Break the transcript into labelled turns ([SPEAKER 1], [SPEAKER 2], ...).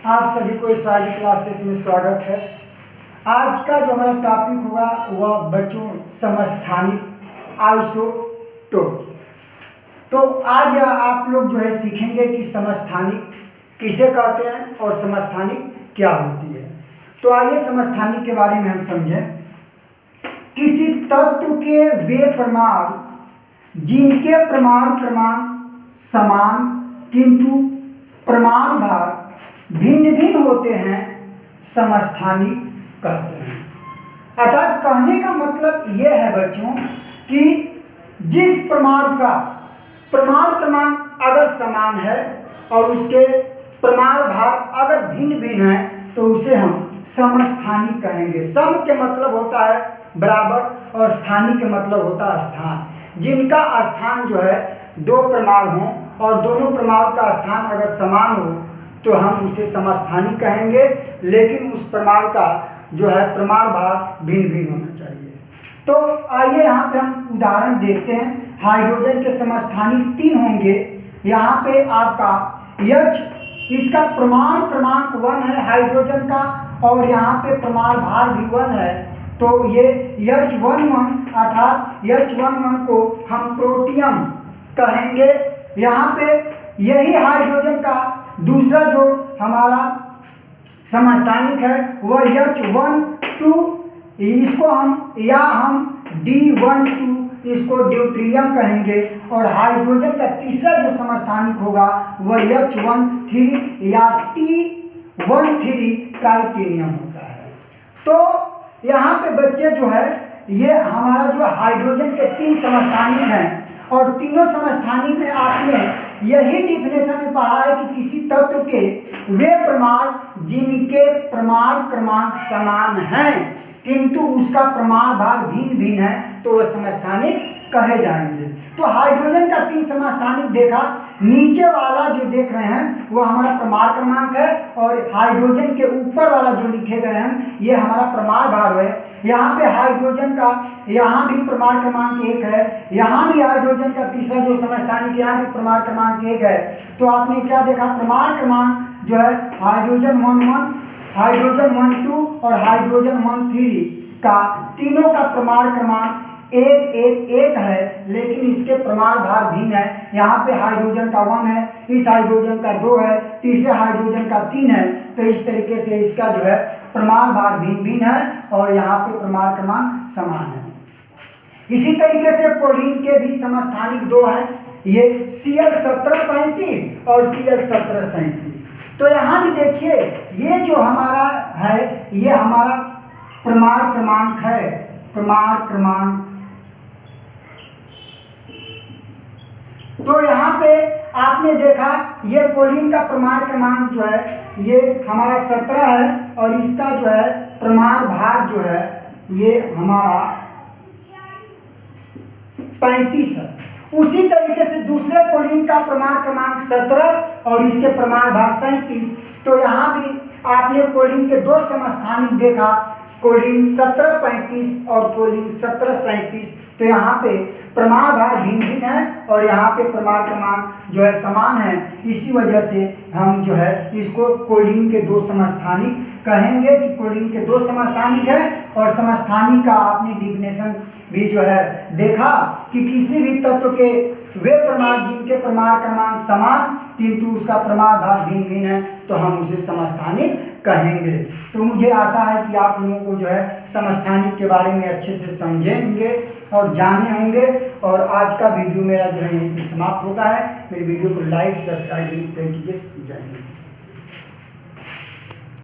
[SPEAKER 1] आप सभी को इस सारी क्लासेस में स्वागत है। आज का जो हमारा टॉपिक होगा वह बच्चों समस्थानिक आइसोटोप। तो आज आप लोग जो है सीखेंगे कि समस्थानिक किसे कहते हैं और समस्थानिक क्या होती है। तो आइए समस्थानिक के बारे में हम समझें। किसी तत्व के वे परमाणु जिनके परमाणु क्रमांक समान किंतु परमाणु भार भिन्न भिन्न होते हैं समस्थानिक कहते हैं। अर्थात कहने का मतलब यह है बच्चों कि जिस परमाणु का परमाणु क्रमांक अगर समान है और उसके परमाणु भार अगर भिन्न भिन्न है तो उसे हम समस्थानिक कहेंगे। सम के मतलब होता है बराबर और स्थानिक के मतलब होता है स्थान। जिनका स्थान जो है दो परमाणु हों और दोनों परमाणु का स्थान अगर समान हो तो हम उसे समस्थानिक कहेंगे, लेकिन उस परमाणु का जो है परमाणु भार भिन्न भिन्न होना चाहिए। तो आइए यहाँ पे हम उदाहरण देखते हैं। हाइड्रोजन के समस्थानिक 3 होंगे। यहाँ पे आपका H इसका परमाणु क्रमांक 1 है हाइड्रोजन का और यहाँ पे परमाणु भार भी 1 है। तो ये H11 अर्थात H11 को हम प्रोटियम कहेंगे। यहाँ पे यही हाइड्रोजन का दूसरा जो हमारा समस्थानिक है वह H12 इसको हम D12 इसको ड्यूटेरियम कहेंगे और हाइड्रोजन का तीसरा जो समस्थानिक होगा वह H13 या T13 टाइटेनियम होता है। तो यहाँ पे बच्चे जो है ये हमारा जो हाइड्रोजन के 3 समस्थानिक हैं और तीनों समस्थानिक में आपने यही डिफिनेशन में पढ़ा है कि किसी तत्व के वे परमाणु जिनके परमाणु क्रमांक समान हैं किंतु उसका परमाणु भार भिन्न भिन्न है तो वह समस्थानिक कहे जाएंगे। तो हाइड्रोजन का 3 समस्थानिक देखा। नीचे वाला जो देख रहे हैं वो हमारा परमाणु क्रमांक है और हाइड्रोजन के ऊपर वाला जो लिखे गए हैं ये हमारा परमाणु भार है। यहाँ पे हाइड्रोजन का यहाँ भी परमाणु क्रमांक 1 है, यहाँ भी हाइड्रोजन का तीसरा जो समस्थानिक यहाँ भी परमाणु क्रमांक 1 है। तो आपने क्या देखा, परमाणु क्रमांक जो है हाइड्रोजन 11, हाइड्रोजन 12 और हाइड्रोजन 13 का तीनों का परमाणु क्रमांक 1 है, लेकिन इसके परमाणु भार भिन्न है। यहाँ पे हाइड्रोजन का 1 है, इस हाइड्रोजन का 2 है, तीसरे हाइड्रोजन का 3 है। तो इस तरीके से इसका जो है परमाणु भार भिन्न भिन्न है और यहाँ पे परमाणु क्रमांक समान है। इसी तरीके से कोलिन के भी समस्थानिक 2 है, ये Cl1735 और Cl1737। तो यहाँ भी देखिए ये जो हमारा है ये हमारा परमाणु क्रमांक है, परमाणु क्रमांक। तो यहाँ पे आपने देखा ये कोलिन का परमाणु क्रमांक जो है ये हमारा 17 है और इसका जो है परमाणु भार जो है ये हमारा 35 है। उसी तरीके से दूसरे कोलिन का परमाणु क्रमांक 17 और इसके परमाणु भार 37। तो यहाँ भी आपने कोलिन के 2 समस्थानिक देखा, कोलिन 1735 और कोलिन 1737। तो यहाँ पे परमाणु भार भिन्न भिन्न है और यहाँ पे परमाणु क्रमांक जो है समान है। इसी वजह से हम जो है इसको कोलिन के 2 समस्थानिक कहेंगे कि कोलिन के 2 समस्थानिक है। और समस्थानिक का आपने डिफिनेशन भी जो है देखा कि किसी भी तत्व के वे परमाणु जिनके परमाणु क्रमांक समान किंतु उसका परमाणु भार भिन्न भिन्न है तो हम उसे समस्थानिक कहेंगे। तो मुझे आशा है कि आप लोगों को जो है समस्थानिक के बारे में अच्छे से समझेंगे और जाने होंगे। और आज का वीडियो मेरा जो है यहीं पे समाप्त होता है। मेरे वीडियो को लाइक, सब्सक्राइब, शेयर कीजिए।